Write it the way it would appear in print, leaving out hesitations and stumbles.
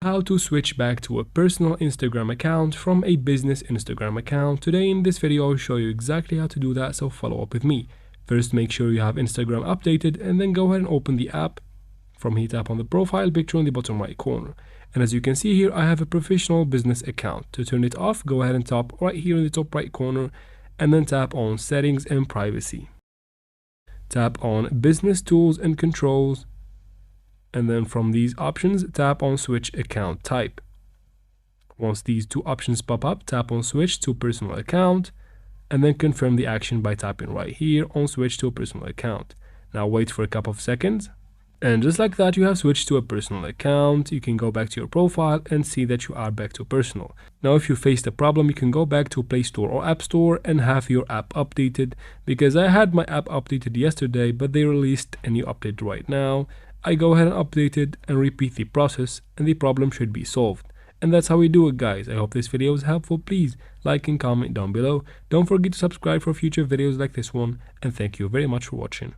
How to switch back to a personal Instagram account from a business Instagram account. Today in this video I'll show you exactly how to do that, so follow up with me. First, make sure you have Instagram updated and then go ahead and open the app. From here, tap on the profile picture in the bottom right corner. And as you can see here, I have a professional business account. To turn it off, go ahead and tap right here in the top right corner and then tap on settings and privacy. Tap on business tools and controls. And then from these options, tap on switch account type. Once these two options pop up, tap on switch to personal account and then confirm the action by tapping right here on switch to a personal account. Now wait for a couple of seconds. And just like that, you have switched to a personal account. You can go back to your profile and see that you are back to personal. Now, if you faced a problem, you can go back to Play Store or App Store and have your app updated, because I had my app updated yesterday, but they released a new update right now. I go ahead and update it and repeat the process and the problem should be solved. And that's how we do it, guys. I hope this video was helpful. Please like and comment down below. Don't forget to subscribe for future videos like this one, and thank you very much for watching.